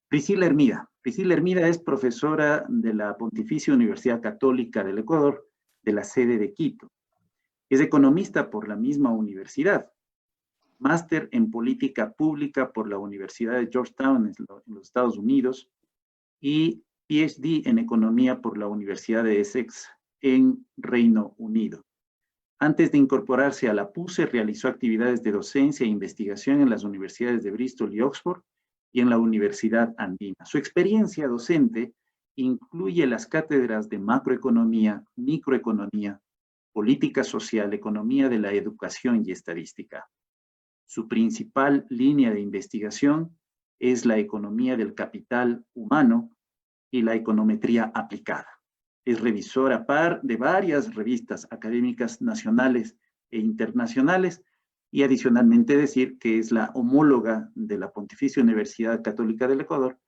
Priscila Hermida. Priscila Hermida es profesora de la Pontificia Universidad Católica del Ecuador, de la sede de Quito. Es economista por la misma universidad, máster en política pública por la Universidad de Georgetown en los Estados Unidos y PhD en economía por la Universidad de Essex en Reino Unido. Antes de incorporarse a la PUCE, realizó actividades de docencia e investigación en las universidades de Bristol y Oxford y en la Universidad Andina. Su experiencia docente incluye las cátedras de macroeconomía, microeconomía, política social, economía de la educación y estadística. Su principal línea de investigación es la economía del capital humano y la econometría aplicada. Es revisora par de varias revistas académicas nacionales e internacionales y adicionalmente decir que es la homóloga de la Pontificia Universidad Católica del Ecuador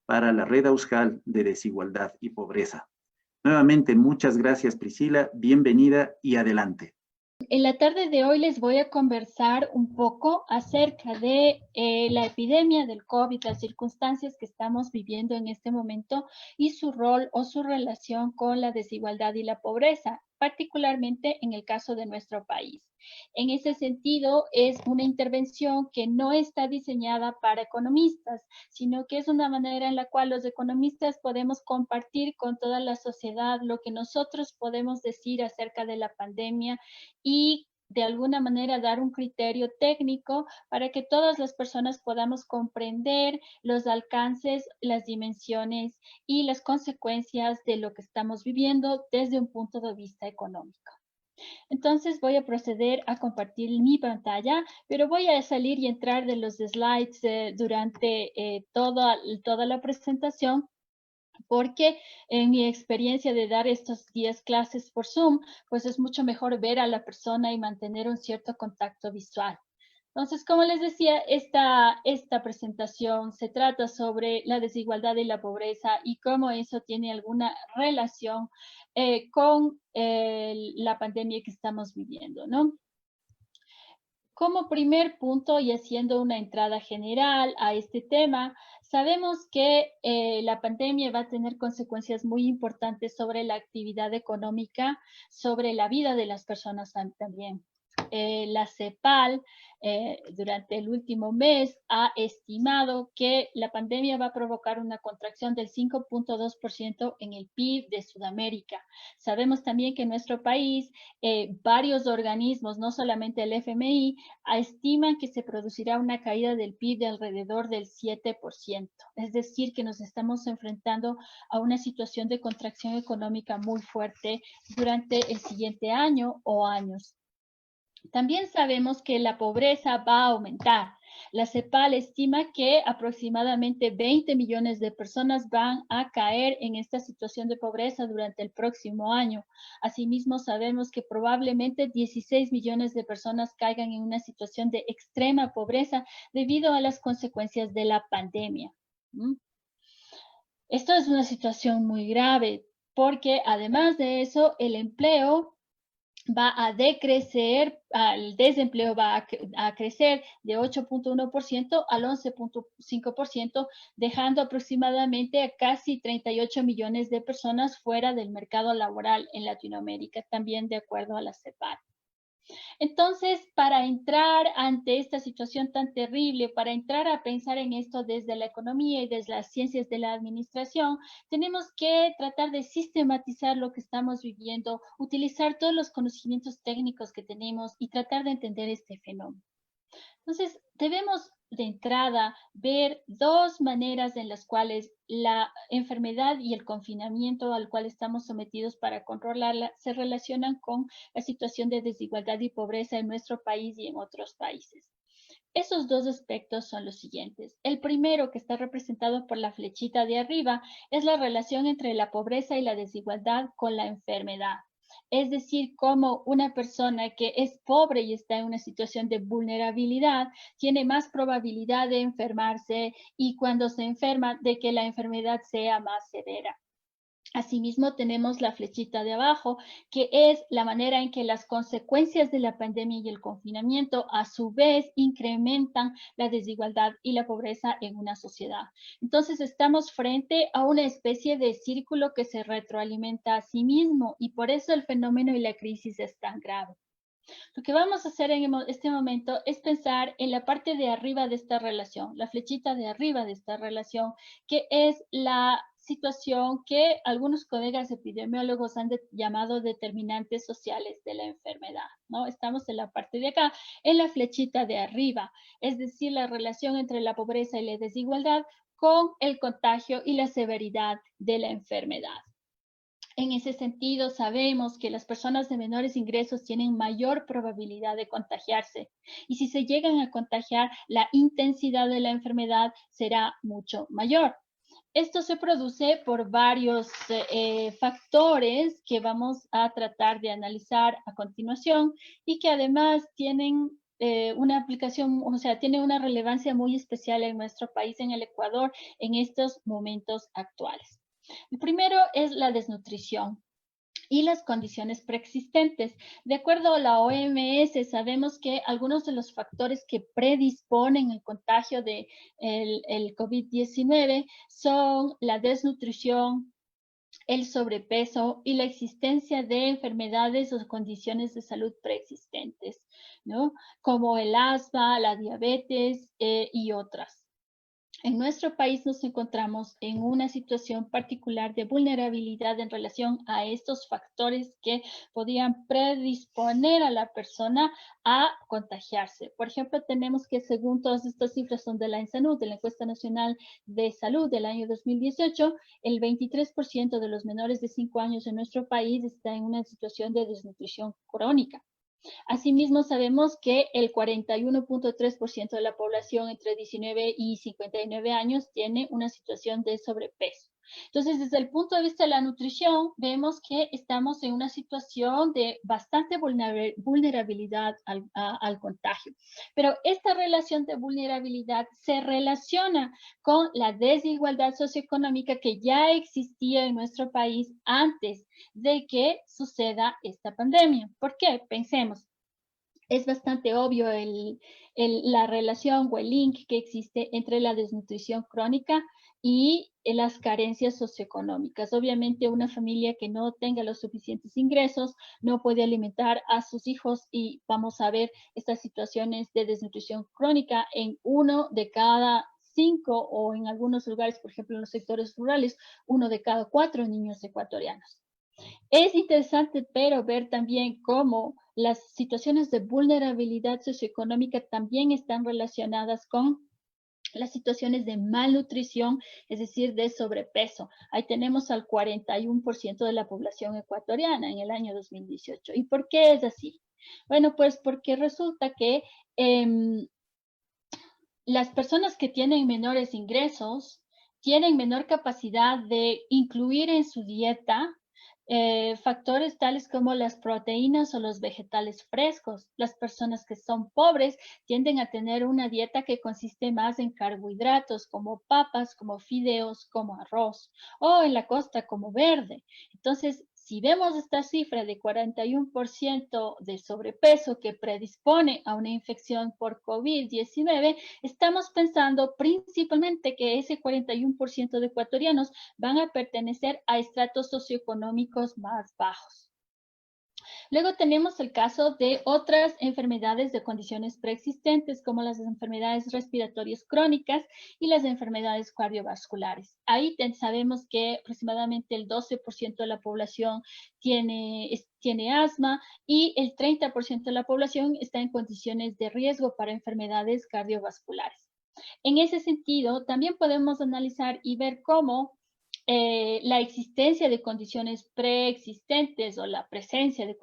para la Red Auskal de Desigualdad y Pobreza. Nuevamente, muchas gracias, Priscila, bienvenida y adelante. En la tarde de hoy les voy a conversar un poco acerca de la epidemia del COVID, las circunstancias que estamos viviendo en este momento y su rol o su relación con la desigualdad y la pobreza, particularmente en el caso de nuestro país. En ese sentido, es una intervención que no está diseñada para economistas, sino que es una manera en la cual los economistas podemos compartir con toda la sociedad lo que nosotros podemos decir acerca de la pandemia y de alguna manera dar un criterio técnico para que todas las personas podamos comprender los alcances, las dimensiones y las consecuencias de lo que estamos viviendo desde un punto de vista económico. Entonces voy a proceder a compartir mi pantalla, pero voy a salir y entrar de los slides durante toda la presentación, porque en mi experiencia de dar estos 10 clases por Zoom, pues es mucho mejor ver a la persona y mantener un cierto contacto visual. Entonces, como les decía, esta presentación se trata sobre la desigualdad y la pobreza y cómo eso tiene alguna relación con la pandemia que estamos viviendo, ¿no? Como primer punto y haciendo una entrada general a este tema, sabemos que la pandemia va a tener consecuencias muy importantes sobre la actividad económica, sobre la vida de las personas también. La CEPAL durante el último mes ha estimado que la pandemia va a provocar una contracción del 5.2% en el PIB de Sudamérica. Sabemos también que en nuestro país varios organismos, no solamente el FMI, estiman que se producirá una caída del PIB de alrededor del 7%. Es decir, que nos estamos enfrentando a una situación de contracción económica muy fuerte durante el siguiente año o años. También sabemos que la pobreza va a aumentar. La CEPAL estima que aproximadamente 20 millones de personas van a caer en esta situación de pobreza durante el próximo año. Asimismo, sabemos que probablemente 16 millones de personas caigan en una situación de extrema pobreza debido a las consecuencias de la pandemia. Esto es una situación muy grave porque además de eso, el empleo va a decrecer, el desempleo va a crecer de 8.1% al 11.5%, dejando aproximadamente a casi 38 millones de personas fuera del mercado laboral en Latinoamérica, también de acuerdo a la CEPAL. Entonces, para entrar ante esta situación tan terrible, para entrar a pensar en esto desde la economía y desde las ciencias de la administración, tenemos que tratar de sistematizar lo que estamos viviendo, utilizar todos los conocimientos técnicos que tenemos y tratar de entender este fenómeno. Entonces, debemos de entrada ver dos maneras en las cuales la enfermedad y el confinamiento al cual estamos sometidos para controlarla se relacionan con la situación de desigualdad y pobreza en nuestro país y en otros países. Esos dos aspectos son los siguientes. El primero, que está representado por la flechita de arriba, es la relación entre la pobreza y la desigualdad con la enfermedad. Es decir, cómo una persona que es pobre y está en una situación de vulnerabilidad tiene más probabilidad de enfermarse y cuando se enferma de que la enfermedad sea más severa. Asimismo, tenemos la flechita de abajo, que es la manera en que las consecuencias de la pandemia y el confinamiento a su vez incrementan la desigualdad y la pobreza en una sociedad. Entonces, estamos frente a una especie de círculo que se retroalimenta a sí mismo y por eso el fenómeno y la crisis es tan grave. Lo que vamos a hacer en este momento es pensar en la parte de arriba de esta relación, la flechita de arriba de esta relación, que es la situación que algunos colegas epidemiólogos han llamado determinantes sociales de la enfermedad, ¿no? Estamos en la parte de acá, en la flechita de arriba, es decir, la relación entre la pobreza y la desigualdad con el contagio y la severidad de la enfermedad. En ese sentido, sabemos que las personas de menores ingresos tienen mayor probabilidad de contagiarse y si se llegan a contagiar, la intensidad de la enfermedad será mucho mayor. Esto se produce por varios factores que vamos a tratar de analizar a continuación y que además tienen una aplicación, o sea, tiene una relevancia muy especial en nuestro país, en el Ecuador, en estos momentos actuales. El primero es la desnutrición y las condiciones preexistentes. De acuerdo a la OMS, sabemos que algunos de los factores que predisponen el contagio de el COVID-19 son la desnutrición, el sobrepeso y la existencia de enfermedades o condiciones de salud preexistentes, ¿no? Como el asma, la diabetes y otras. En nuestro país nos encontramos en una situación particular de vulnerabilidad en relación a estos factores que podían predisponer a la persona a contagiarse. Por ejemplo, tenemos que según todas estas cifras son de la ENSANUD, de la Encuesta Nacional de Salud del año 2018, el 23% de los menores de 5 años en nuestro país está en una situación de desnutrición crónica. Asimismo, sabemos que el 41.3% de la población entre 19 y 59 años tiene una situación de sobrepeso. Entonces, desde el punto de vista de la nutrición, vemos que estamos en una situación de bastante vulnerabilidad al contagio. Pero esta relación de vulnerabilidad se relaciona con la desigualdad socioeconómica que ya existía en nuestro país antes de que suceda esta pandemia. ¿Por qué? Pensemos. Es bastante obvio la relación o el link que existe entre la desnutrición crónica y las carencias socioeconómicas. Obviamente, una familia que no tenga los suficientes ingresos no puede alimentar a sus hijos y vamos a ver estas situaciones de desnutrición crónica en 1 de cada 5 o en algunos lugares, por ejemplo, en los sectores rurales, 1 de cada 4 niños ecuatorianos. Es interesante, pero ver también cómo las situaciones de vulnerabilidad socioeconómica también están relacionadas con las situaciones de malnutrición, es decir, de sobrepeso. Ahí tenemos al 41% de la población ecuatoriana en el año 2018. ¿Y por qué es así? Bueno, pues porque resulta que las personas que tienen menores ingresos tienen menor capacidad de incluir en su dieta factores tales como las proteínas o los vegetales frescos. Las personas que son pobres tienden a tener una dieta que consiste más en carbohidratos como papas, como fideos, como arroz o en la costa como verde. Entonces, si vemos esta cifra de 41% de sobrepeso que predispone a una infección por COVID-19, estamos pensando principalmente que ese 41% de ecuatorianos van a pertenecer a estratos socioeconómicos más bajos. Luego tenemos el caso de otras enfermedades de condiciones preexistentes, como las enfermedades respiratorias crónicas y las enfermedades cardiovasculares. Ahí sabemos que aproximadamente el 12% de la población tiene asma y el 30% de la población está en condiciones de riesgo para enfermedades cardiovasculares. En ese sentido, también podemos analizar y ver cómo la existencia de condiciones preexistentes o la presencia de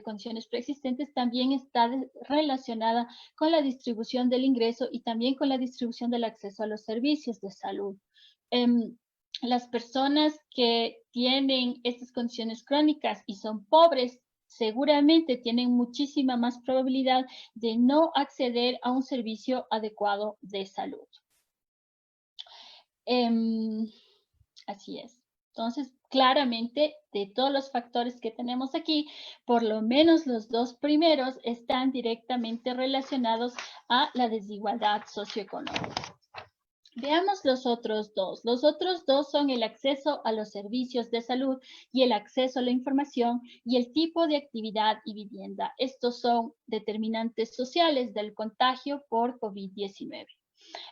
condiciones preexistentes también está relacionada con la distribución del ingreso y también con la distribución del acceso a los servicios de salud. Las personas que tienen estas condiciones crónicas y son pobres seguramente tienen muchísima más probabilidad de no acceder a un servicio adecuado de salud. Así es. Entonces, Claramente, de todos los factores que tenemos aquí, por lo menos los dos primeros están directamente relacionados a la desigualdad socioeconómica. Veamos los otros dos. Los otros dos son el acceso a los servicios de salud y el acceso a la información y el tipo de actividad y vivienda. Estos son determinantes sociales del contagio por COVID-19.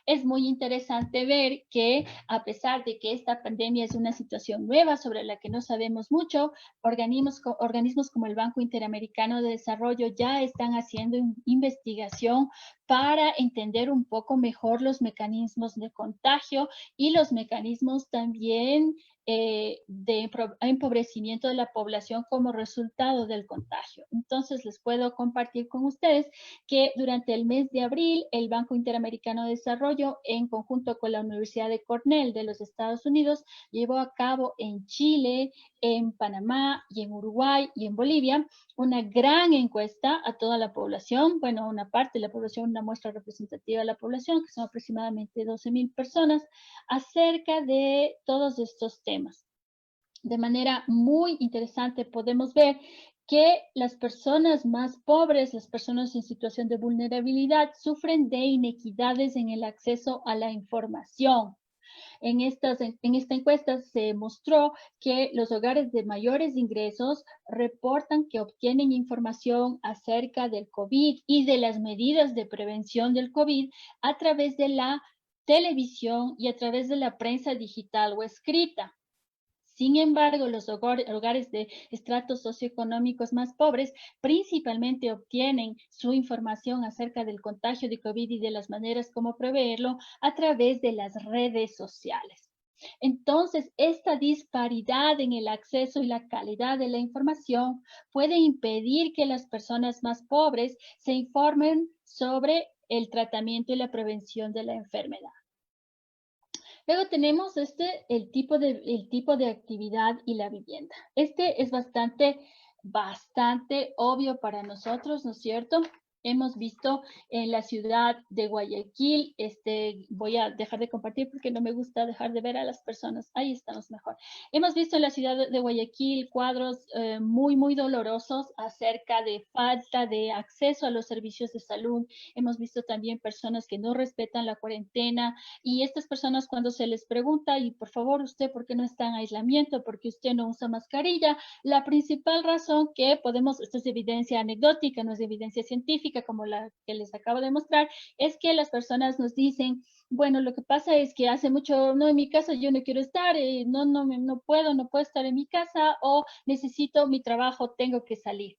Es muy interesante ver que a pesar de que esta pandemia es una situación nueva sobre la que no sabemos mucho, organismos como el Banco Interamericano de Desarrollo ya están haciendo investigación para entender un poco mejor los mecanismos de contagio y los mecanismos también de empobrecimiento de la población como resultado del contagio. Entonces, les puedo compartir con ustedes que durante el mes de abril, el Banco Interamericano de Desarrollo, en conjunto con la Universidad de Cornell de los Estados Unidos, llevó a cabo en Chile, en Panamá y en Uruguay y en Bolivia una gran encuesta a toda la población, bueno, una parte de la población, una muestra representativa de la población, que son aproximadamente 12,000 personas, acerca de todos estos temas. De manera muy interesante podemos ver que las personas más pobres, las personas en situación de vulnerabilidad, sufren de inequidades en el acceso a la información. En esta encuesta se mostró que los hogares de mayores ingresos reportan que obtienen información acerca del COVID y de las medidas de prevención del COVID a través de la televisión y a través de la prensa digital o escrita. Sin embargo, los hogares de estratos socioeconómicos más pobres principalmente obtienen su información acerca del contagio de COVID y de las maneras como prevenirlo a través de las redes sociales. Entonces, esta disparidad en el acceso y la calidad de la información puede impedir que las personas más pobres se informen sobre el tratamiento y la prevención de la enfermedad. Luego tenemos el tipo de actividad y la vivienda. Este es bastante obvio para nosotros, ¿no es cierto? Hemos visto en la ciudad de Guayaquil, voy a dejar de compartir porque no me gusta dejar de ver a las personas. Ahí estamos mejor. Hemos visto en la ciudad de Guayaquil cuadros muy, muy dolorosos acerca de falta de acceso a los servicios de salud. Hemos visto también personas que no respetan la cuarentena, y estas personas cuando se les pregunta, y por favor usted, ¿por qué no está en aislamiento? ¿Por qué usted no usa mascarilla? La principal razón que podemos, esto es evidencia anecdótica, no es evidencia científica como la que les acabo de mostrar, es que las personas nos dicen, bueno, lo que pasa es que hace mucho, no, en mi casa yo no quiero estar, no puedo estar en mi casa, o necesito mi trabajo, tengo que salir.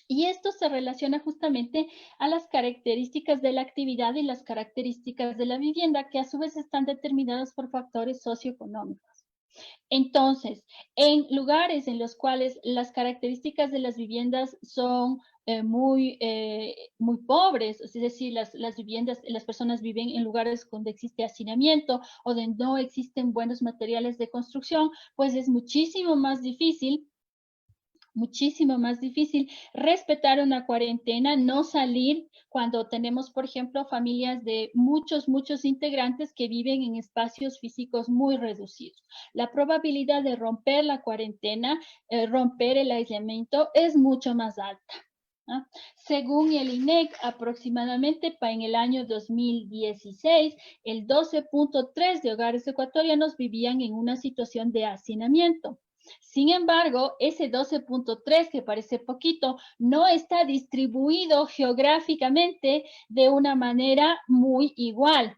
Y esto se relaciona justamente a las características de la actividad y las características de la vivienda, que a su vez están determinadas por factores socioeconómicos. Entonces, en lugares en los cuales las características de las viviendas son muy pobres, es decir, las personas viven en lugares donde existe hacinamiento o donde no existen buenos materiales de construcción, pues es muchísimo más difícil respetar una cuarentena, no salir cuando tenemos, por ejemplo, familias de muchos integrantes que viven en espacios físicos muy reducidos. La probabilidad de romper la cuarentena, romper el aislamiento, es mucho más alta. ¿Ah? Según el INEC, aproximadamente en el año 2016, el 12.3% de hogares ecuatorianos vivían en una situación de hacinamiento. Sin embargo, ese 12.3, que parece poquito, no está distribuido geográficamente de una manera muy igual.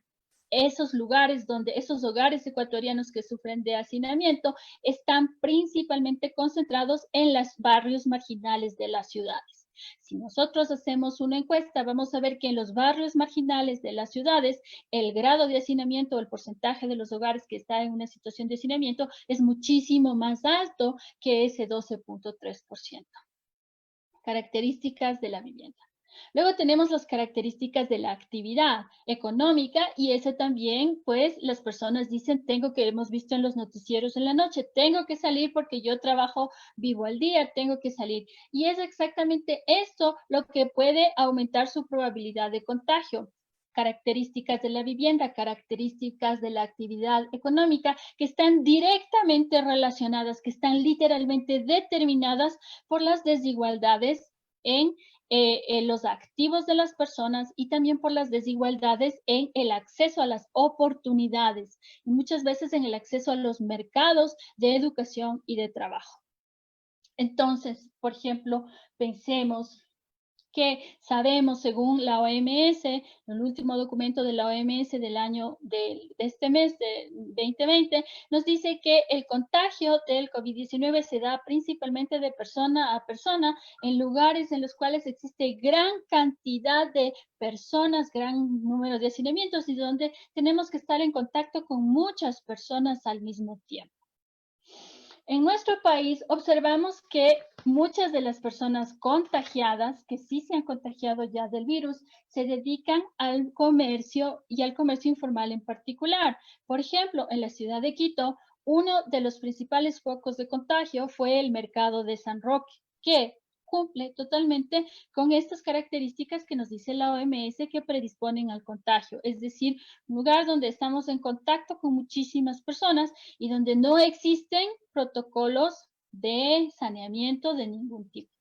Esos hogares ecuatorianos que sufren de hacinamiento están principalmente concentrados en los barrios marginales de las ciudades. Si nosotros hacemos una encuesta, vamos a ver que en los barrios marginales de las ciudades, el grado de hacinamiento, el porcentaje de los hogares que está en una situación de hacinamiento es muchísimo más alto que ese 12.3%. Características de la vivienda. Luego tenemos las características de la actividad económica, y eso también, pues, las personas dicen, hemos visto en los noticieros en la noche, tengo que salir porque yo trabajo, vivo al día, tengo que salir. Y es exactamente esto lo que puede aumentar su probabilidad de contagio. características de la vivienda, características de la actividad económica que están directamente relacionadas, que están literalmente determinadas por las desigualdades en los activos de las personas y también por las desigualdades en el acceso a las oportunidades y muchas veces en el acceso a los mercados de educación y de trabajo. Entonces, por ejemplo, pensemos que sabemos, según la OMS, el último documento de la OMS del año de este mes, de 2020, nos dice que el contagio del COVID-19 se da principalmente de persona a persona en lugares en los cuales existe gran cantidad de personas, gran número de hacinamientos y donde tenemos que estar en contacto con muchas personas al mismo tiempo. En nuestro país observamos que muchas de las personas contagiadas, que sí se han contagiado ya del virus, se dedican al comercio y al comercio informal en particular. Por ejemplo, en la ciudad de Quito, uno de los principales focos de contagio fue el mercado de San Roque, que cumple totalmente con estas características que nos dice la OMS que predisponen al contagio, es decir, un lugar donde estamos en contacto con muchísimas personas y donde no existen protocolos de saneamiento de ningún tipo.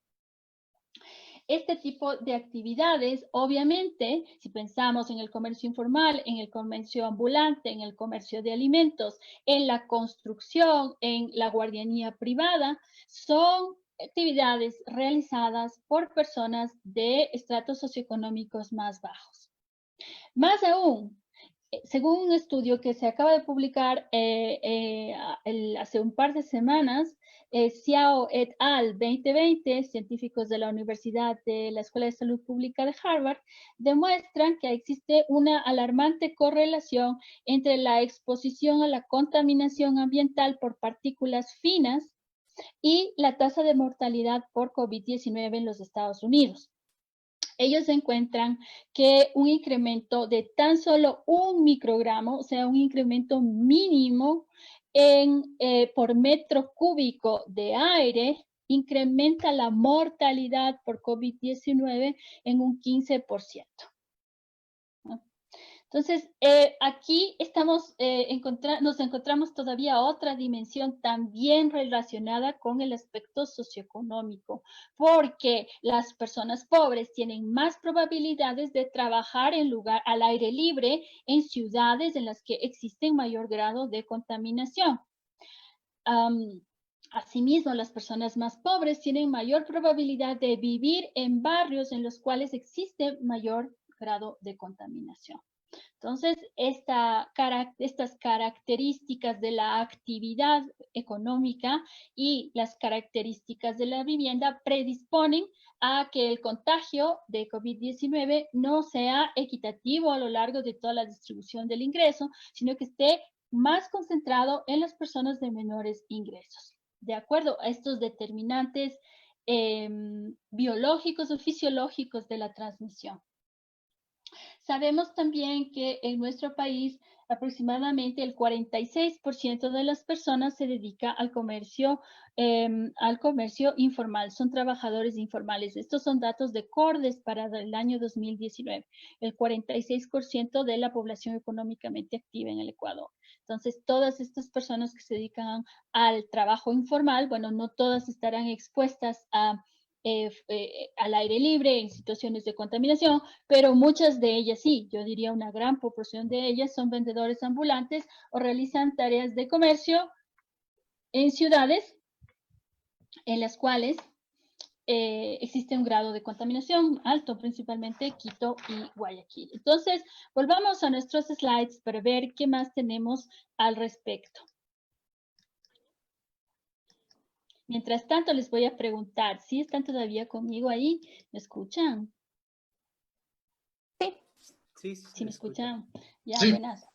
Este tipo de actividades, obviamente, si pensamos en el comercio informal, en el comercio ambulante, en el comercio de alimentos, en la construcción, en la guardianía privada, son actividades realizadas por personas de estratos socioeconómicos más bajos. Más aún, según un estudio que se acaba de publicar hace un par de semanas, Xiao et al. 2020, científicos de la Universidad de la Escuela de Salud Pública de Harvard, demuestran que existe una alarmante correlación entre la exposición a la contaminación ambiental por partículas finas y la tasa de mortalidad por COVID-19 en los Estados Unidos. Ellos encuentran que un incremento de tan solo 1 microgramo, o sea, un incremento mínimo por metro cúbico de aire, incrementa la mortalidad por COVID-19 en un 15%. Entonces, aquí nos encontramos todavía otra dimensión también relacionada con el aspecto socioeconómico, porque las personas pobres tienen más probabilidades de trabajar al aire libre en ciudades en las que existe mayor grado de contaminación. Asimismo, las personas más pobres tienen mayor probabilidad de vivir en barrios en los cuales existe mayor grado de contaminación. Entonces, estas características de la actividad económica y las características de la vivienda predisponen a que el contagio de COVID-19 no sea equitativo a lo largo de toda la distribución del ingreso, sino que esté más concentrado en las personas de menores ingresos. De acuerdo a estos determinantes biológicos o fisiológicos de la transmisión. Sabemos también que en nuestro país aproximadamente el 46% de las personas se dedica al comercio informal, son trabajadores informales. Estos son datos de Cordes para el año 2019, el 46% de la población económicamente activa en el Ecuador. Entonces, todas estas personas que se dedican al trabajo informal, bueno, no todas estarán expuestas al aire libre en situaciones de contaminación, pero muchas de ellas sí, yo diría una gran proporción de ellas son vendedores ambulantes o realizan tareas de comercio en ciudades en las cuales existe un grado de contaminación alto, principalmente Quito y Guayaquil. Entonces, volvamos a nuestros slides para ver qué más tenemos al respecto. Mientras tanto, les voy a preguntar, ¿sí están todavía conmigo ahí? ¿Me escuchan? Sí. ¿Sí me escuchan? Ya, sí. Buenas.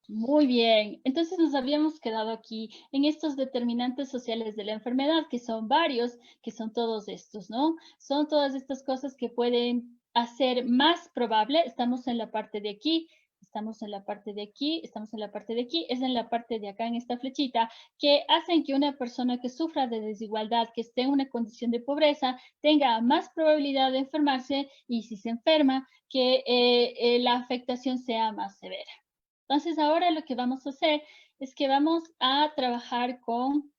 Muy bien. Entonces nos habíamos quedado aquí en estos determinantes sociales de la enfermedad, que son varios, que son todos estos, ¿no? Son todas estas cosas que pueden hacer más probable, estamos en la parte de aquí, estamos en la parte de aquí, estamos en la parte de aquí, es en la parte de acá en esta flechita, que hacen que una persona que sufra de desigualdad, que esté en una condición de pobreza, tenga más probabilidad de enfermarse y si se enferma, que la afectación sea más severa. Entonces ahora lo que vamos a hacer es que vamos a trabajar con,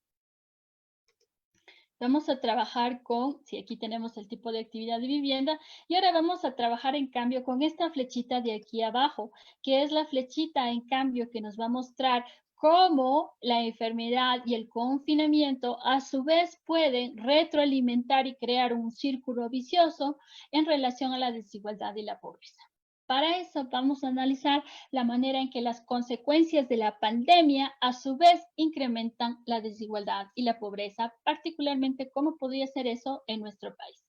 sí, aquí tenemos el tipo de actividad de vivienda, y ahora vamos a trabajar en cambio con esta flechita de aquí abajo, que es la flechita en cambio que nos va a mostrar cómo la enfermedad y el confinamiento a su vez pueden retroalimentar y crear un círculo vicioso en relación a la desigualdad y la pobreza. Para eso vamos a analizar la manera en que las consecuencias de la pandemia a su vez incrementan la desigualdad y la pobreza, particularmente cómo podría ser eso en nuestro país.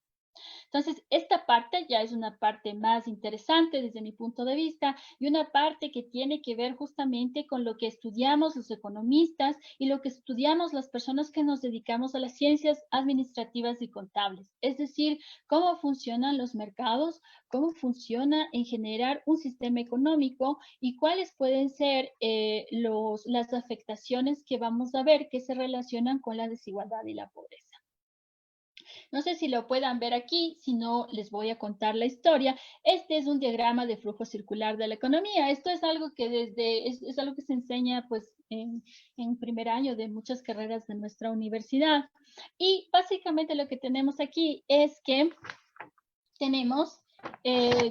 Entonces, esta parte ya es una parte más interesante desde mi punto de vista y una parte que tiene que ver justamente con lo que estudiamos los economistas y lo que estudiamos las personas que nos dedicamos a las ciencias administrativas y contables. Es decir, cómo funcionan los mercados, cómo funciona en generar un sistema económico y cuáles pueden ser las afectaciones que vamos a ver que se relacionan con la desigualdad y la pobreza. No sé si lo puedan ver aquí, si no les voy a contar la historia. Este es un diagrama de flujo circular de la economía. Esto es algo que es algo que se enseña pues en primer año de muchas carreras de nuestra universidad. Y básicamente lo que tenemos aquí es que tenemos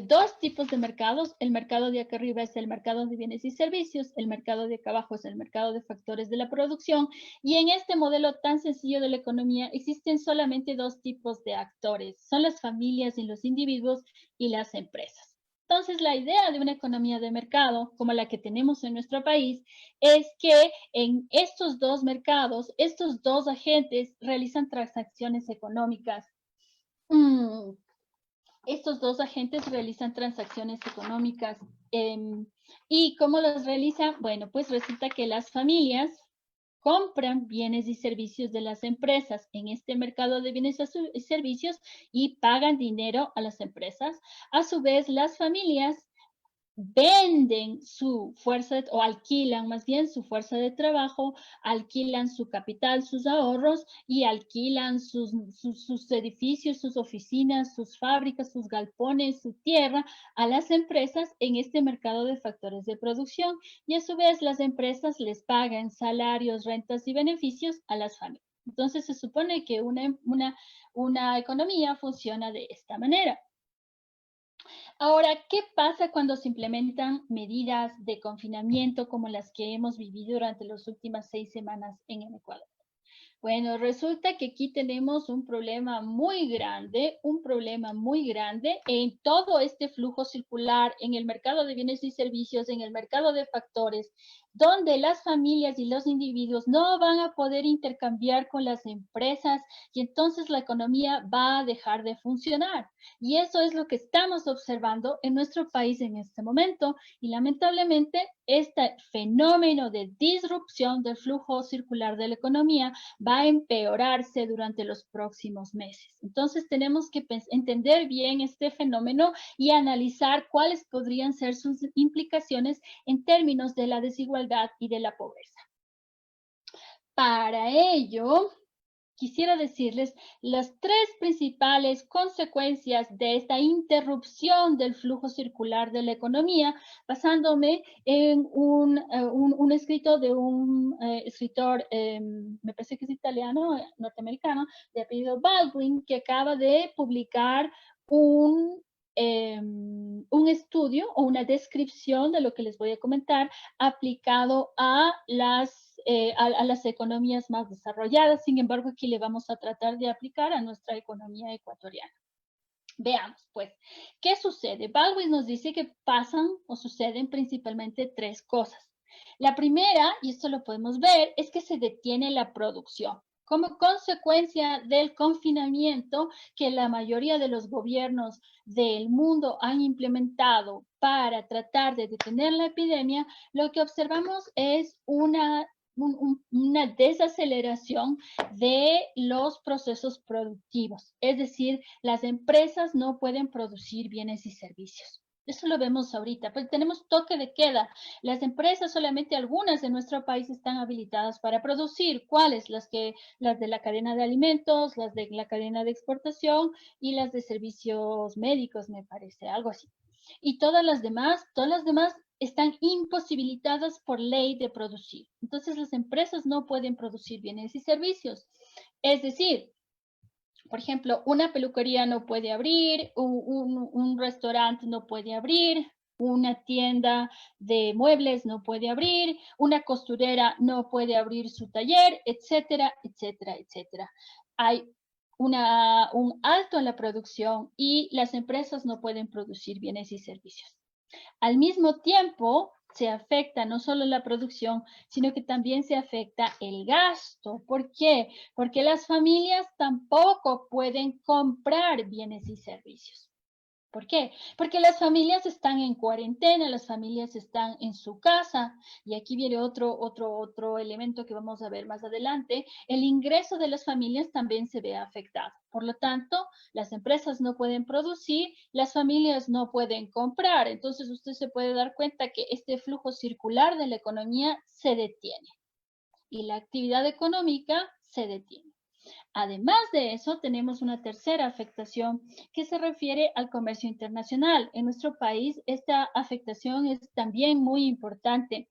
dos tipos de mercados. El mercado de acá arriba es el mercado de bienes y servicios, el mercado de acá abajo es el mercado de factores de la producción, y en este modelo tan sencillo de la economía existen solamente dos tipos de actores, son las familias y los individuos y las empresas. Entonces, la idea de una economía de mercado, como la que tenemos en nuestro país, es que en estos dos mercados, estos dos agentes realizan transacciones económicas. Estos dos agentes realizan transacciones económicas. ¿Y cómo las realizan? Bueno, pues resulta que las familias compran bienes y servicios de las empresas en este mercado de bienes y servicios y pagan dinero a las empresas. A su vez, las familias venden su fuerza o alquilan más bien su fuerza de trabajo, alquilan su capital, sus ahorros y alquilan sus edificios, sus oficinas, sus fábricas, sus galpones, su tierra a las empresas en este mercado de factores de producción, y a su vez las empresas les pagan salarios, rentas y beneficios a las familias. Entonces se supone que una economía funciona de esta manera. Ahora, ¿qué pasa cuando se implementan medidas de confinamiento como las que hemos vivido durante las últimas 6 semanas en el Ecuador? Bueno, resulta que aquí tenemos un problema muy grande en todo este flujo circular, en el mercado de bienes y servicios, en el mercado de factores, donde las familias y los individuos no van a poder intercambiar con las empresas y entonces la economía va a dejar de funcionar. Y eso es lo que estamos observando en nuestro país en este momento, y lamentablemente este fenómeno de disrupción del flujo circular de la economía va a empeorarse durante los próximos meses. Entonces tenemos que entender bien este fenómeno y analizar cuáles podrían ser sus implicaciones en términos de la desigualdad y de la pobreza. Para ello, quisiera decirles las tres principales consecuencias de esta interrupción del flujo circular de la economía, basándome en un escrito de un escritor, me parece que es italiano, norteamericano, de apellido Baldwin, que acaba de publicar un estudio o una descripción de lo que les voy a comentar aplicado a las economías más desarrolladas. Sin embargo, aquí le vamos a tratar de aplicar a nuestra economía ecuatoriana. Veamos, pues, ¿qué sucede? Baldwin nos dice que pasan o suceden principalmente tres cosas. La primera, y esto lo podemos ver, es que se detiene la producción. Como consecuencia del confinamiento que la mayoría de los gobiernos del mundo han implementado para tratar de detener la epidemia, lo que observamos es una desaceleración de los procesos productivos. Es decir, las empresas no pueden producir bienes y servicios. Eso lo vemos ahorita, pues tenemos toque de queda. Las empresas, solamente algunas de nuestro país están habilitadas para producir. ¿Cuáles? Las de la cadena de alimentos, las de la cadena de exportación y las de servicios médicos, me parece, algo así. Y todas las demás están imposibilitadas por ley de producir. Entonces las empresas no pueden producir bienes y servicios. Es decir, por ejemplo, una peluquería no puede abrir, un restaurante no puede abrir, una tienda de muebles no puede abrir, una costurera no puede abrir su taller, etcétera, etcétera, etcétera. Hay un alto en la producción y las empresas no pueden producir bienes y servicios. Al mismo tiempo, se afecta no solo la producción, sino que también se afecta el gasto. ¿Por qué? Porque las familias tampoco pueden comprar bienes y servicios. ¿Por qué? Porque las familias están en cuarentena, las familias están en su casa, y aquí viene otro elemento que vamos a ver más adelante. El ingreso de las familias también se ve afectado. Por lo tanto, las empresas no pueden producir, las familias no pueden comprar. Entonces, usted se puede dar cuenta que este flujo circular de la economía se detiene y la actividad económica se detiene. Además de eso, tenemos una tercera afectación que se refiere al comercio internacional. En nuestro país, esta afectación es también muy importante.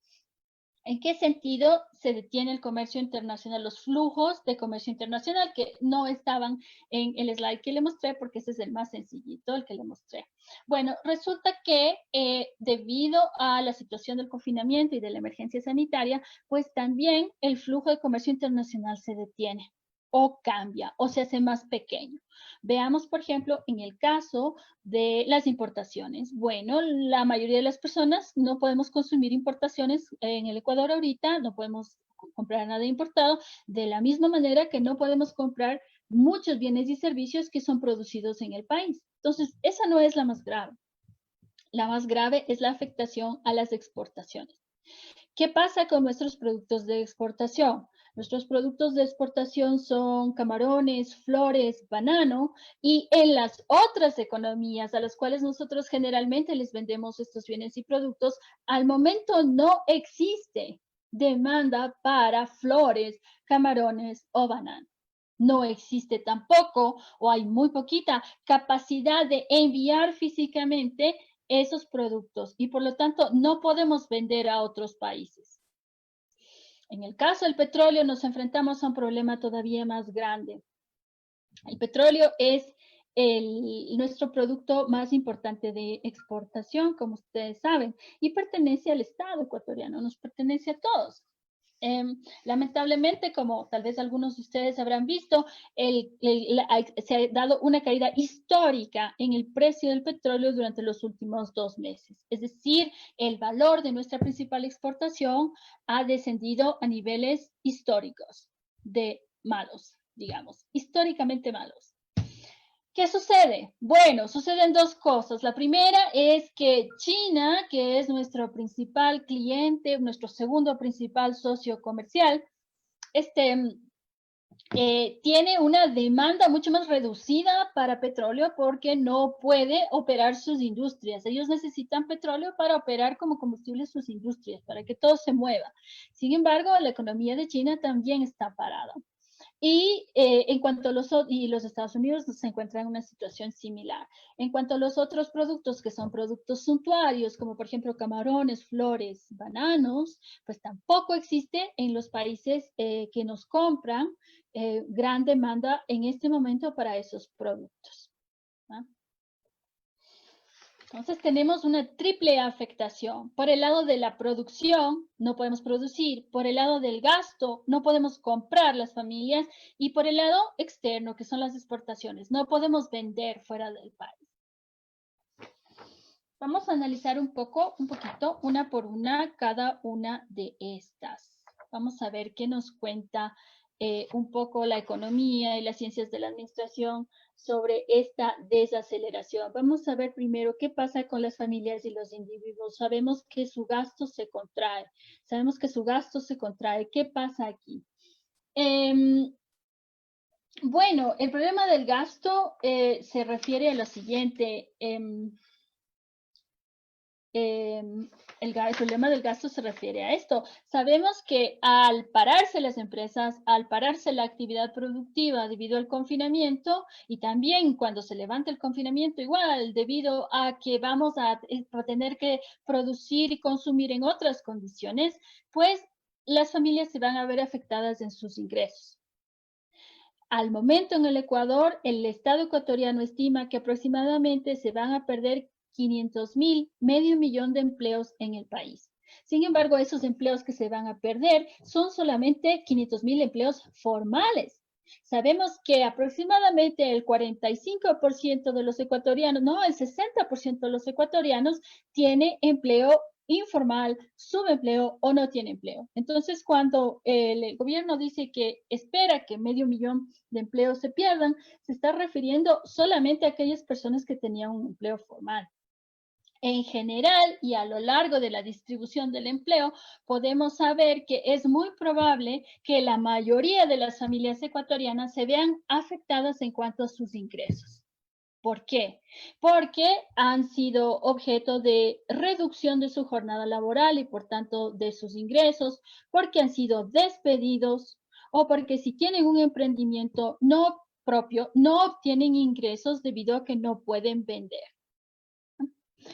¿En qué sentido se detiene el comercio internacional? Los flujos de comercio internacional que no estaban en el slide que le mostré, porque ese es el más sencillito, el que le mostré. Bueno, resulta que debido a la situación del confinamiento y de la emergencia sanitaria, pues también el flujo de comercio internacional se detiene o cambia o se hace más pequeño. Veamos, por ejemplo, en el caso de las importaciones. Bueno, la mayoría de las personas no podemos consumir importaciones en el Ecuador ahorita, no podemos comprar nada importado, de la misma manera que no podemos comprar muchos bienes y servicios que son producidos en el país. Entonces, esa no es la más grave. La más grave es la afectación a las exportaciones. ¿Qué pasa con nuestros productos de exportación? Nuestros productos de exportación son camarones, flores, banano, y en las otras economías a las cuales nosotros generalmente les vendemos estos bienes y productos, al momento no existe demanda para flores, camarones o banano. No existe tampoco, o hay muy poquita capacidad de enviar físicamente esos productos y por lo tanto no podemos vender a otros países. En el caso del petróleo nos enfrentamos a un problema todavía más grande. El petróleo es nuestro producto más importante de exportación, como ustedes saben, y pertenece al Estado ecuatoriano, nos pertenece a todos. Lamentablemente, como tal vez algunos de ustedes habrán visto, se ha dado una caída histórica en el precio del petróleo durante los últimos 2 meses. Es decir, el valor de nuestra principal exportación ha descendido a niveles históricos de malos, digamos, históricamente malos. ¿Qué sucede? Bueno, suceden dos cosas. La primera es que China, que es nuestro principal cliente, nuestro segundo principal socio comercial, tiene una demanda mucho más reducida para petróleo porque no puede operar sus industrias. Ellos necesitan petróleo para operar como combustible sus industrias, para que todo se mueva. Sin embargo, la economía de China también está parada. Y en cuanto a los Estados Unidos se encuentran en una situación similar. En cuanto a los otros productos que son productos suntuarios, como por ejemplo camarones, flores, bananos, pues tampoco existe en los países que nos compran gran demanda en este momento para esos productos. ¿Ah? Entonces tenemos una triple afectación. Por el lado de la producción, no podemos producir. Por el lado del gasto, no podemos comprar las familias. Y por el lado externo, que son las exportaciones, no podemos vender fuera del país. Vamos a analizar un poquito, una por una, cada una de estas. Vamos a ver qué nos cuenta un poco la economía y las ciencias de la administración sobre esta desaceleración. Vamos a ver primero qué pasa con las familias y los individuos. Sabemos que su gasto se contrae. ¿Qué pasa aquí? Bueno, el problema del gasto se refiere a lo siguiente. el problema del gasto se refiere a esto. Sabemos que al pararse las empresas, al pararse la actividad productiva debido al confinamiento, y también cuando se levanta el confinamiento igual, debido a que vamos a tener que producir y consumir en otras condiciones, pues las familias se van a ver afectadas en sus ingresos. Al momento en el Ecuador, el Estado ecuatoriano estima que aproximadamente se van a perder 500.000, medio millón de empleos en el país. Sin embargo, esos empleos que se van a perder son solamente 500.000 empleos formales. Sabemos que aproximadamente el 45% de los ecuatorianos, no, el 60% de los ecuatorianos tiene empleo informal, subempleo o no tiene empleo. Entonces, cuando el gobierno dice que espera que medio millón de empleos se pierdan, se está refiriendo solamente a aquellas personas que tenían un empleo formal. En general y a lo largo de la distribución del empleo, podemos saber que es muy probable que la mayoría de las familias ecuatorianas se vean afectadas en cuanto a sus ingresos. ¿Por qué? Porque han sido objeto de reducción de su jornada laboral y por tanto de sus ingresos, porque han sido despedidos o porque si tienen un emprendimiento no propio, no obtienen ingresos debido a que no pueden vender.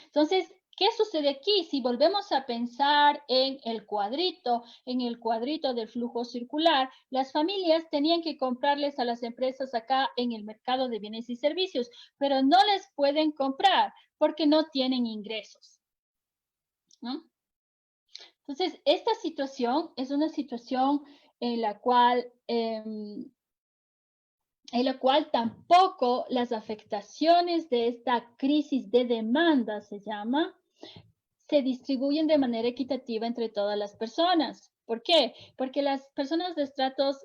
Entonces, ¿qué sucede aquí? Si volvemos a pensar en el cuadrito del flujo circular, las familias tenían que comprarles a las empresas acá en el mercado de bienes y servicios, pero no les pueden comprar porque no tienen ingresos, ¿no? Entonces, esta situación es una situación en la cual tampoco las afectaciones de esta crisis de demanda, se llama, se distribuyen de manera equitativa entre todas las personas. ¿Por qué? Porque las personas de estratos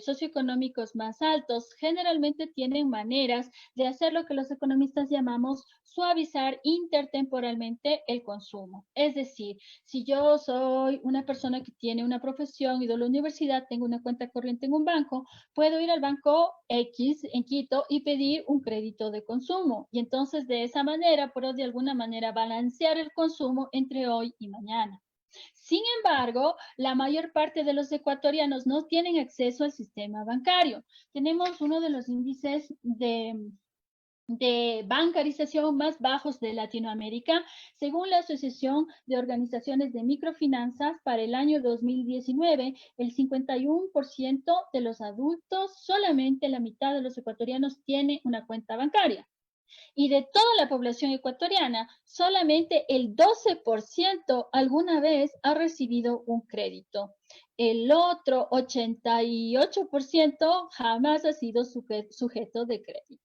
socioeconómicos más altos generalmente tienen maneras de hacer lo que los economistas llamamos suavizar intertemporalmente el consumo. Es decir, si yo soy una persona que tiene una profesión, he ido a la universidad, tengo una cuenta corriente en un banco, puedo ir al banco X en Quito y pedir un crédito de consumo. Y entonces de esa manera puedo de alguna manera balancear el consumo entre hoy y mañana. Sin embargo, la mayor parte de los ecuatorianos no tienen acceso al sistema bancario. Tenemos uno de los índices de bancarización más bajos de Latinoamérica, según la Asociación de Organizaciones de Microfinanzas. Para el año 2019, el 51% de los adultos, solamente la mitad de los ecuatorianos tiene una cuenta bancaria. Y de toda la población ecuatoriana, solamente el 12% alguna vez ha recibido un crédito. El otro 88% jamás ha sido sujeto de crédito,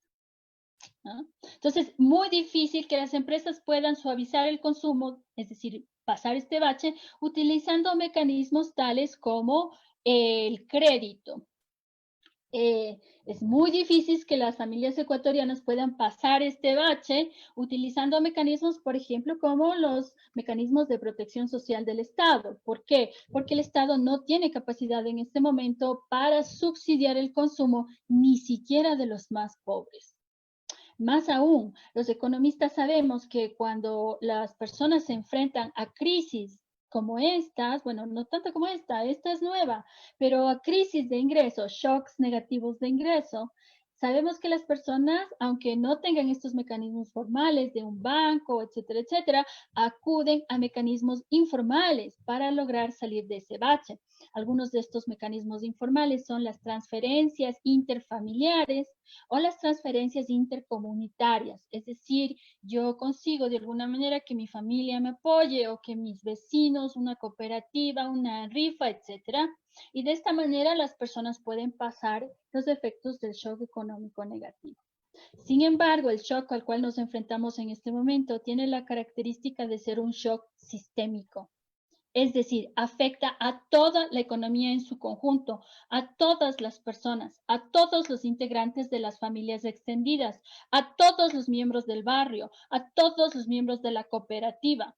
¿no? Entonces, muy difícil que las empresas puedan suavizar el consumo, es decir, pasar este bache, utilizando mecanismos tales como el crédito. Es muy difícil que las familias ecuatorianas puedan pasar este bache utilizando mecanismos, por ejemplo, como los mecanismos de protección social del Estado. ¿Por qué? Porque el Estado no tiene capacidad en este momento para subsidiar el consumo, ni siquiera de los más pobres. Más aún, los economistas sabemos que cuando las personas se enfrentan a crisis como estas, bueno, no tanto como esta es nueva, pero a crisis de ingresos, shocks negativos de ingreso, sabemos que las personas, aunque no tengan estos mecanismos formales de un banco, etcétera, etcétera, acuden a mecanismos informales para lograr salir de ese bache. Algunos de estos mecanismos informales son las transferencias interfamiliares o las transferencias intercomunitarias, es decir, yo consigo de alguna manera que mi familia me apoye o que mis vecinos, una cooperativa, una rifa, etcétera. Y de esta manera las personas pueden pasar los efectos del shock económico negativo. Sin embargo, el shock al cual nos enfrentamos en este momento tiene la característica de ser un shock sistémico. Es decir, afecta a toda la economía en su conjunto, a todas las personas, a todos los integrantes de las familias extendidas, a todos los miembros del barrio, a todos los miembros de la cooperativa.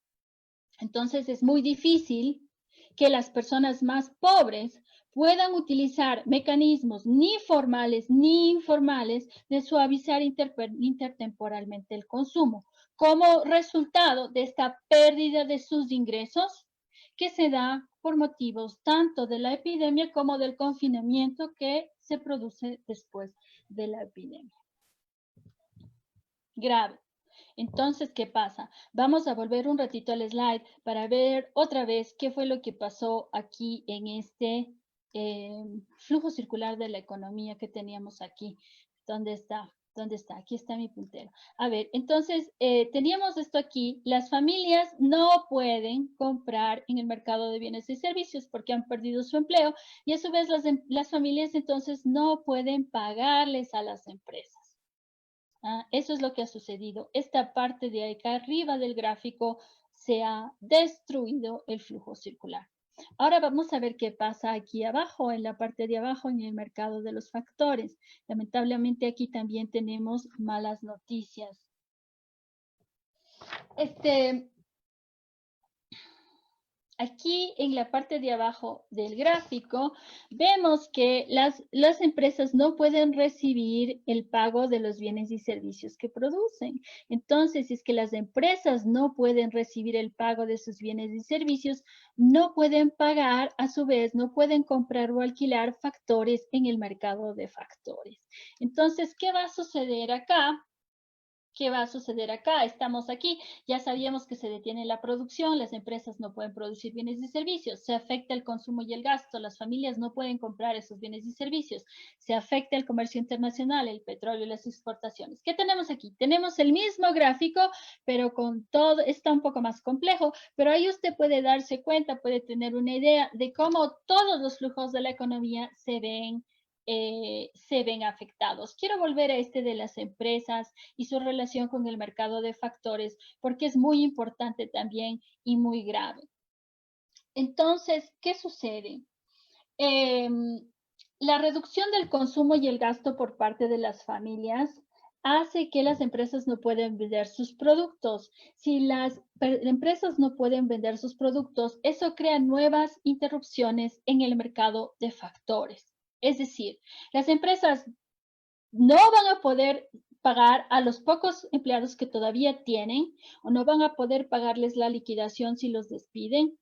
Entonces es muy difícil que las personas más pobres puedan utilizar mecanismos ni formales ni informales de suavizar intertemporalmente el consumo, como resultado de esta pérdida de sus ingresos que se da por motivos tanto de la epidemia como del confinamiento que se produce después de la epidemia. Grave. Entonces, ¿qué pasa? Vamos a volver un ratito al slide para ver otra vez qué fue lo que pasó aquí en este flujo circular de la economía que teníamos aquí. ¿Dónde está? ¿Dónde está? Aquí está mi puntero. A ver, entonces, teníamos esto aquí. Las familias no pueden comprar en el mercado de bienes y servicios porque han perdido su empleo y a su vez las familias entonces no pueden pagarles a las empresas. Eso es lo que ha sucedido. Esta parte de acá arriba del gráfico se ha destruido el flujo circular. Ahora vamos a ver qué pasa aquí abajo, en la parte de abajo, en el mercado de los factores. Lamentablemente aquí también tenemos malas noticias. Aquí en la parte de abajo del gráfico vemos que las empresas no pueden recibir el pago de los bienes y servicios que producen. Entonces, si es que las empresas no pueden recibir el pago de sus bienes y servicios, no pueden pagar, a su vez, no pueden comprar o alquilar factores en el mercado de factores. Entonces, ¿qué va a suceder acá? ¿Qué va a suceder acá? Estamos aquí, ya sabíamos que se detiene la producción, las empresas no pueden producir bienes y servicios, se afecta el consumo y el gasto, las familias no pueden comprar esos bienes y servicios, se afecta el comercio internacional, el petróleo y las exportaciones. ¿Qué tenemos aquí? Tenemos el mismo gráfico, pero con todo, está un poco más complejo, pero ahí usted puede darse cuenta, puede tener una idea de cómo todos los flujos de la economía se ven afectados. Quiero volver a este de las empresas y su relación con el mercado de factores, porque es muy importante también y muy grave. Entonces, ¿qué sucede? La reducción del consumo y el gasto por parte de las familias hace que las empresas no pueden vender sus productos. Si las empresas no pueden vender sus productos, eso crea nuevas interrupciones en el mercado de factores. Es decir, las empresas no van a poder pagar a los pocos empleados que todavía tienen o no van a poder pagarles la liquidación si los despiden,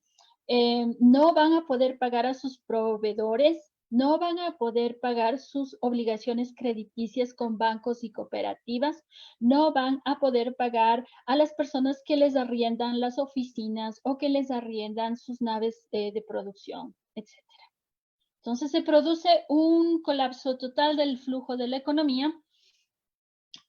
no van a poder pagar a sus proveedores, no van a poder pagar sus obligaciones crediticias con bancos y cooperativas, no van a poder pagar a las personas que les arriendan las oficinas o que les arriendan sus naves de producción, etc. Entonces se produce un colapso total del flujo de la economía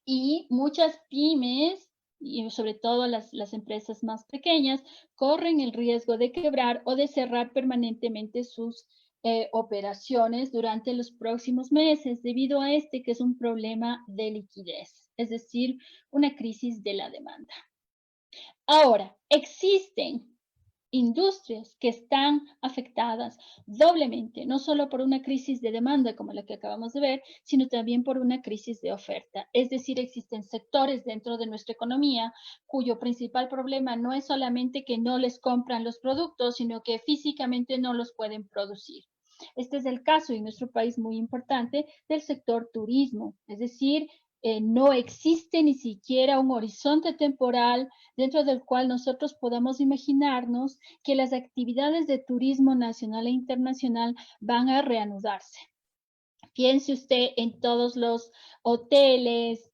y muchas pymes, y sobre todo las empresas más pequeñas, corren el riesgo de quebrar o de cerrar permanentemente sus operaciones durante los próximos meses debido a que es un problema de liquidez, es decir, una crisis de la demanda. Ahora, existen industrias que están afectadas doblemente, no solo por una crisis de demanda como la que acabamos de ver, sino también por una crisis de oferta. Es decir, existen sectores dentro de nuestra economía cuyo principal problema no es solamente que no les compran los productos, sino que físicamente no los pueden producir. Este es el caso en nuestro país muy importante del sector turismo, es decir, no existe ni siquiera un horizonte temporal dentro del cual nosotros podamos imaginarnos que las actividades de turismo nacional e internacional van a reanudarse. Piense usted en todos los hoteles,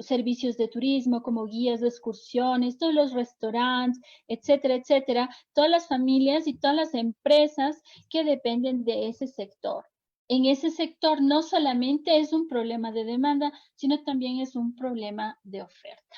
servicios de turismo como guías de excursiones, todos los restaurantes, etcétera, etcétera, todas las familias y todas las empresas que dependen de ese sector. En ese sector no solamente es un problema de demanda, sino también es un problema de oferta.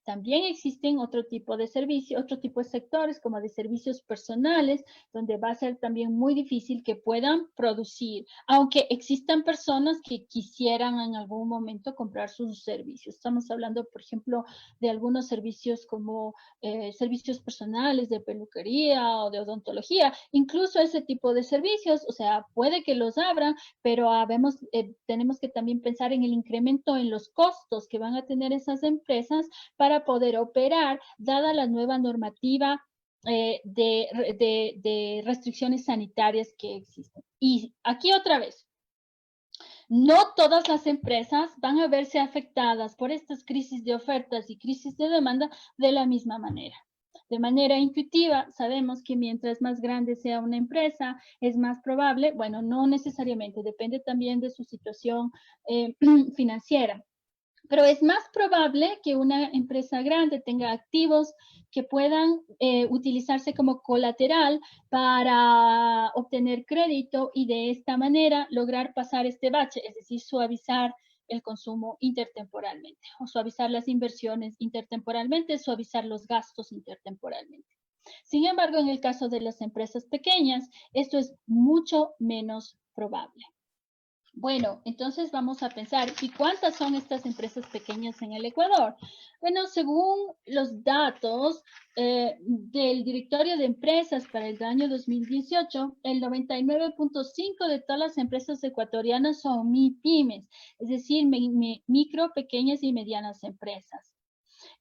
También existen otro tipo de servicios, otro tipo de sectores como de servicios personales, donde va a ser también muy difícil que puedan producir, aunque existan personas que quisieran en algún momento comprar sus servicios. Estamos hablando, por ejemplo, de algunos servicios como servicios personales de peluquería o de odontología, incluso ese tipo de servicios, o sea, puede que los abran, pero tenemos que también pensar en el incremento en los costos que van a tener esas empresas para poder operar, dada la nueva normativa de restricciones sanitarias que existen. Y aquí otra vez, no todas las empresas van a verse afectadas por estas crisis de ofertas y crisis de demanda de la misma manera. De manera intuitiva, sabemos que mientras más grande sea una empresa, es más probable, bueno, no necesariamente, depende también de su situación financiera, pero es más probable que una empresa grande tenga activos que puedan utilizarse como colateral para obtener crédito y de esta manera lograr pasar este bache, es decir, suavizar el consumo intertemporalmente o suavizar las inversiones intertemporalmente, suavizar los gastos intertemporalmente. Sin embargo, en el caso de las empresas pequeñas, esto es mucho menos probable. Bueno, entonces vamos a pensar, ¿y cuántas son estas empresas pequeñas en el Ecuador? Bueno, según los datos del Directorio de Empresas para el año 2018, el 99.5% de todas las empresas ecuatorianas son MIPYMES, es decir, micro, pequeñas y medianas empresas.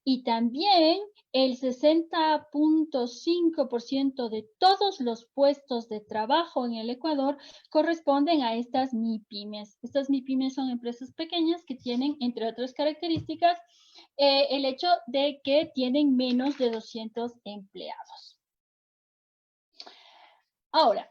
Y también el 60.5% de todos los puestos de trabajo en el Ecuador corresponden a estas MIPYMES. Estas MIPYMES son empresas pequeñas que tienen, entre otras características, el hecho de que tienen menos de 200 empleados. Ahora,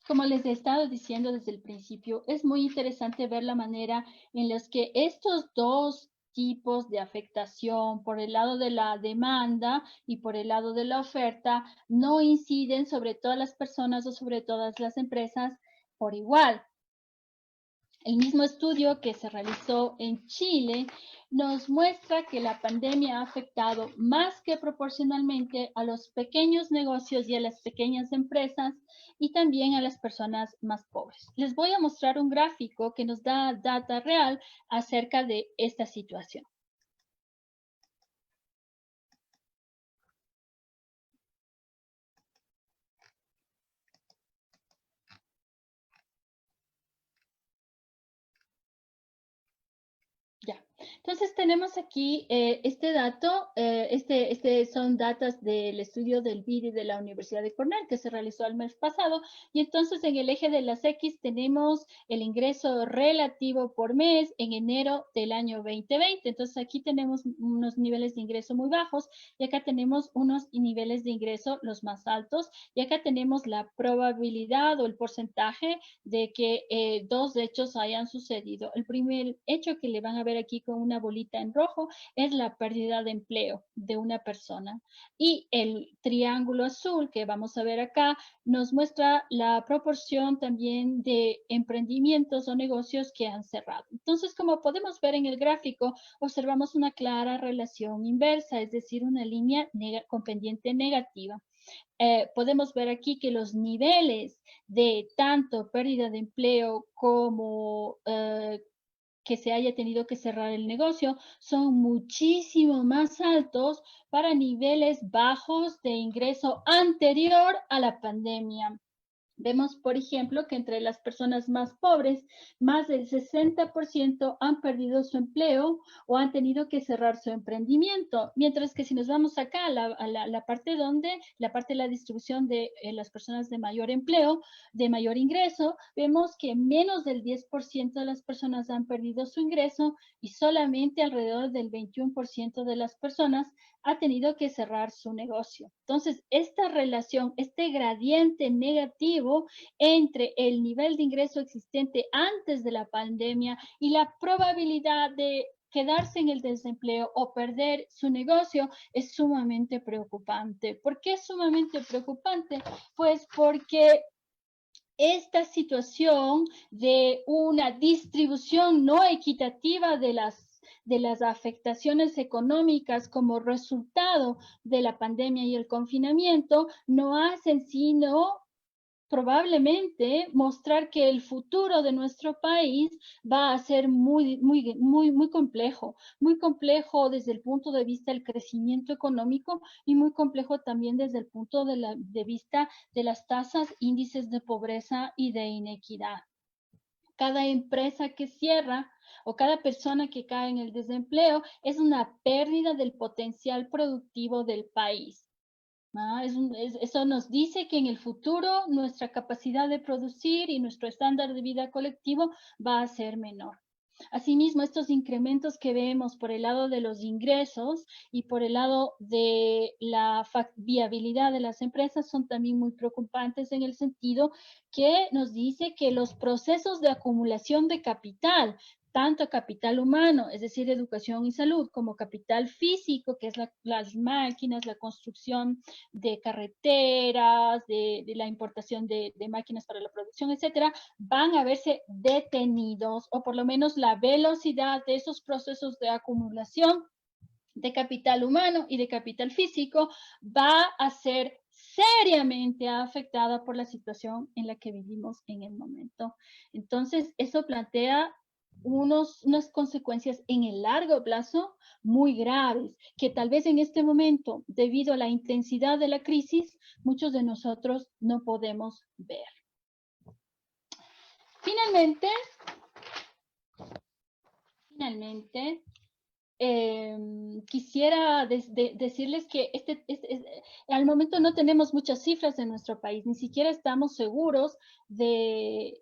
como les he estado diciendo desde el principio, es muy interesante ver la manera en la que estos dos tipos de afectación por el lado de la demanda y por el lado de la oferta no inciden sobre todas las personas o sobre todas las empresas por igual. El mismo estudio que se realizó en Chile nos muestra que la pandemia ha afectado más que proporcionalmente a los pequeños negocios y a las pequeñas empresas y también a las personas más pobres. Les voy a mostrar un gráfico que nos da data real acerca de esta situación. Ya, entonces tenemos aquí este dato, son datos del estudio del BID de la Universidad de Cornell que se realizó el mes pasado y entonces en el eje de las X tenemos el ingreso relativo por mes en enero del año 2020. Entonces aquí tenemos unos niveles de ingreso muy bajos y acá tenemos unos niveles de ingreso los más altos y acá tenemos la probabilidad o el porcentaje de que dos hechos hayan sucedido. El primer hecho que le van a ver aquí con una bolita en rojo es la pérdida de empleo de una persona. Y el triángulo azul que vamos a ver acá nos muestra la proporción también de emprendimientos o negocios que han cerrado. Entonces, como podemos ver en el gráfico, observamos una clara relación inversa, es decir, una línea con pendiente negativa. Podemos ver aquí que los niveles de tanto pérdida de empleo como que se haya tenido que cerrar el negocio son muchísimo más altos para niveles bajos de ingreso anterior a la pandemia. Vemos, por ejemplo, que entre las personas más pobres, más del 60% han perdido su empleo o han tenido que cerrar su emprendimiento. Mientras que si nos vamos acá a la parte de la distribución de las personas de mayor empleo, de mayor ingreso, vemos que menos del 10% de las personas han perdido su ingreso y solamente alrededor del 21% de las personas ha tenido que cerrar su negocio. Entonces, esta relación, este gradiente negativo entre el nivel de ingreso existente antes de la pandemia y la probabilidad de quedarse en el desempleo o perder su negocio es sumamente preocupante. ¿Por qué es sumamente preocupante? Pues porque esta situación de una distribución no equitativa de las afectaciones económicas como resultado de la pandemia y el confinamiento no hacen sino probablemente mostrar que el futuro de nuestro país va a ser muy complejo desde el punto de vista del crecimiento económico y muy complejo también desde el punto de vista de las tasas, índices de pobreza y de inequidad. Cada empresa que cierra o cada persona que cae en el desempleo es una pérdida del potencial productivo del país. Eso nos dice que en el futuro nuestra capacidad de producir y nuestro estándar de vida colectivo va a ser menor. Asimismo, estos incrementos que vemos por el lado de los ingresos y por el lado de la viabilidad de las empresas son también muy preocupantes en el sentido que nos dice que los procesos de acumulación de capital, tanto capital humano, es decir, educación y salud, como capital físico, que es las máquinas, la construcción de carreteras, de la importación de máquinas para la producción, etcétera, van a verse detenidos, o por lo menos la velocidad de esos procesos de acumulación de capital humano y de capital físico va a ser seriamente afectada por la situación en la que vivimos en el momento. Entonces, eso plantea unas consecuencias en el largo plazo muy graves, que tal vez en este momento, debido a la intensidad de la crisis, muchos de nosotros no podemos ver. Finalmente, quisiera decirles que al momento no tenemos muchas cifras en nuestro país, ni siquiera estamos seguros de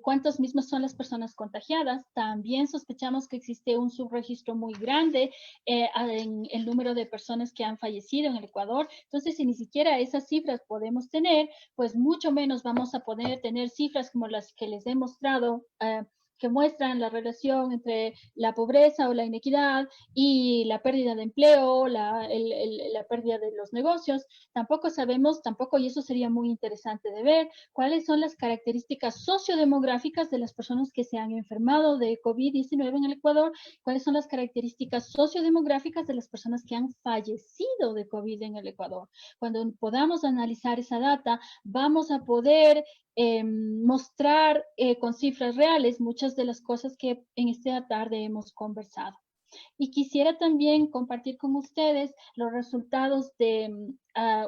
cuántas mismas son las personas contagiadas. También sospechamos que existe un subregistro muy grande en el número de personas que han fallecido en el Ecuador. Entonces, si ni siquiera esas cifras podemos tener, pues mucho menos vamos a poder tener cifras como las que les he mostrado que muestran la relación entre la pobreza o la inequidad y la pérdida de empleo, la pérdida de los negocios. Tampoco sabemos, y eso sería muy interesante de ver, cuáles son las características sociodemográficas de las personas que se han enfermado de COVID-19 en el Ecuador, cuáles son las características sociodemográficas de las personas que han fallecido de COVID en el Ecuador. Cuando podamos analizar esa data, vamos a poder mostrar con cifras reales muchas de las cosas que en esta tarde hemos conversado. Y quisiera también compartir con ustedes los resultados de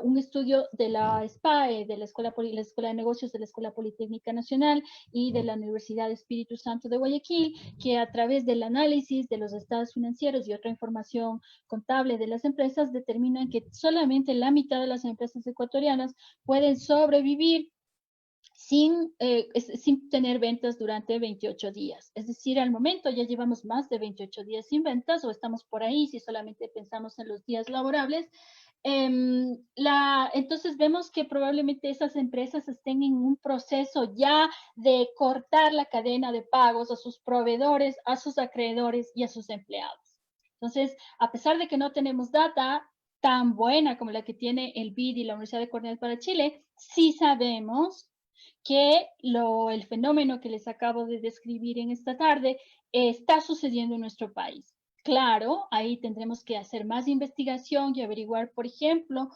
un estudio de la SPAE, de la Escuela de Negocios de la Escuela Politécnica Nacional y de la Universidad Espíritu Santo de Guayaquil, que a través del análisis de los estados financieros y otra información contable de las empresas determinan que solamente la mitad de las empresas ecuatorianas pueden sobrevivir sin tener ventas durante 28 días. Es decir, al momento ya llevamos más de 28 días sin ventas o estamos por ahí si solamente pensamos en los días laborables. Entonces vemos que probablemente esas empresas estén en un proceso ya de cortar la cadena de pagos a sus proveedores, a sus acreedores y a sus empleados. Entonces, a pesar de que no tenemos data tan buena como la que tiene el BID y la Universidad de Cornell para Chile, sí sabemos que el fenómeno que les acabo de describir en esta tarde está sucediendo en nuestro país. Claro, ahí tendremos que hacer más investigación y averiguar, por ejemplo,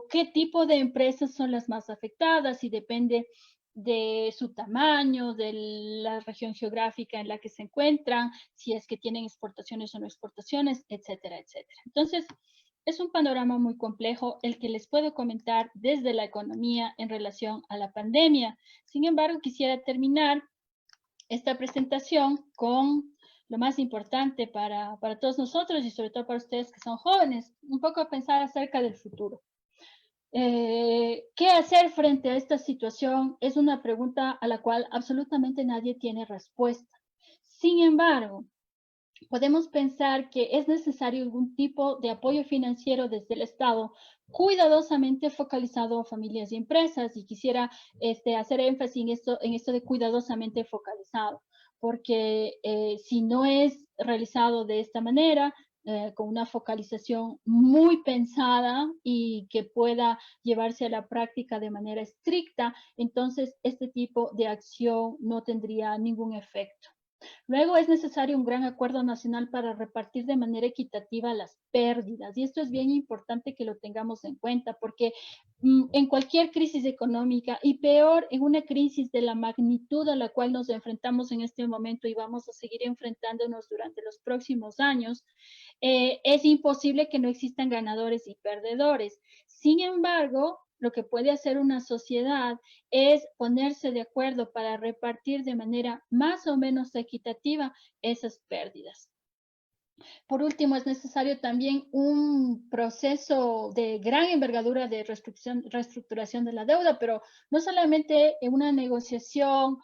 qué tipo de empresas son las más afectadas y depende de su tamaño, de la región geográfica en la que se encuentran, si es que tienen exportaciones o no exportaciones, etcétera, etcétera. Entonces, es un panorama muy complejo el que les puedo comentar desde la economía en relación a la pandemia. Sin embargo, quisiera terminar esta presentación con lo más importante para todos nosotros y sobre todo para ustedes que son jóvenes, un poco pensar acerca del futuro. ¿Qué hacer frente a esta situación? Es una pregunta a la cual absolutamente nadie tiene respuesta. Sin embargo, podemos pensar que es necesario algún tipo de apoyo financiero desde el Estado cuidadosamente focalizado a familias y empresas, y quisiera hacer énfasis en esto de cuidadosamente focalizado, porque si no es realizado de esta manera, con una focalización muy pensada y que pueda llevarse a la práctica de manera estricta, entonces este tipo de acción no tendría ningún efecto. Luego es necesario un gran acuerdo nacional para repartir de manera equitativa las pérdidas. Y esto es bien importante que lo tengamos en cuenta porque en cualquier crisis económica y peor en una crisis de la magnitud a la cual nos enfrentamos en este momento y vamos a seguir enfrentándonos durante los próximos años, es imposible que no existan ganadores y perdedores. Sin embargo, lo que puede hacer una sociedad es ponerse de acuerdo para repartir de manera más o menos equitativa esas pérdidas. Por último, es necesario también un proceso de gran envergadura de reestructuración de la deuda, pero no solamente en una negociación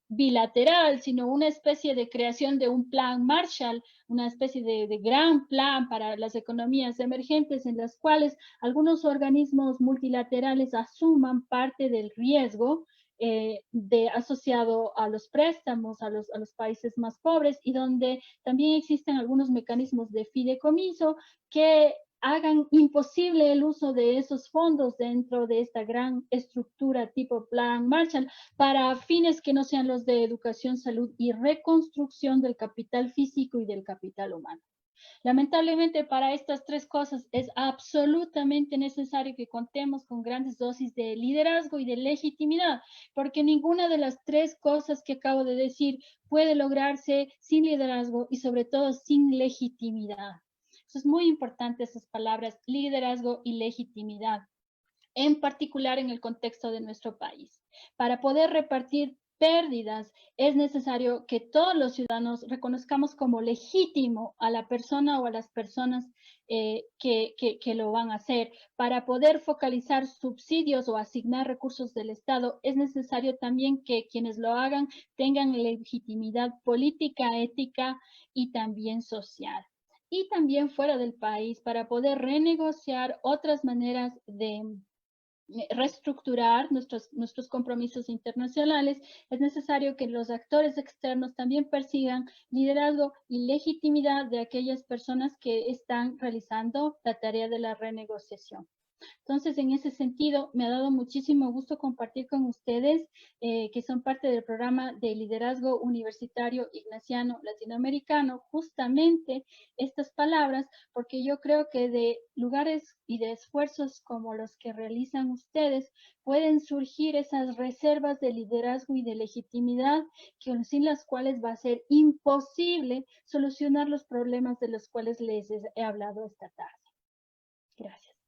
bilateral, sino una especie de creación de un plan Marshall, una especie de gran plan para las economías emergentes en las cuales algunos organismos multilaterales asuman parte del riesgo asociado a los préstamos a los países más pobres y donde también existen algunos mecanismos de fideicomiso que hagan imposible el uso de esos fondos dentro de esta gran estructura tipo Plan Marshall para fines que no sean los de educación, salud y reconstrucción del capital físico y del capital humano. Lamentablemente para estas tres cosas es absolutamente necesario que contemos con grandes dosis de liderazgo y de legitimidad, porque ninguna de las tres cosas que acabo de decir puede lograrse sin liderazgo y sobre todo sin legitimidad. Eso es muy importante, esas palabras, liderazgo y legitimidad, en particular en el contexto de nuestro país. Para poder repartir pérdidas, es necesario que todos los ciudadanos reconozcamos como legítimo a la persona o a las personas que lo van a hacer. Para poder focalizar subsidios o asignar recursos del Estado, es necesario también que quienes lo hagan tengan legitimidad política, ética y también social. Y también fuera del país, para poder renegociar otras maneras de reestructurar nuestros compromisos internacionales, es necesario que los actores externos también persigan liderazgo y legitimidad de aquellas personas que están realizando la tarea de la renegociación. Entonces, en ese sentido, me ha dado muchísimo gusto compartir con ustedes, que son parte del programa de liderazgo universitario ignaciano latinoamericano, justamente estas palabras, porque yo creo que de lugares y de esfuerzos como los que realizan ustedes, pueden surgir esas reservas de liderazgo y de legitimidad que, sin las cuales va a ser imposible solucionar los problemas de los cuales les he hablado esta tarde. Gracias.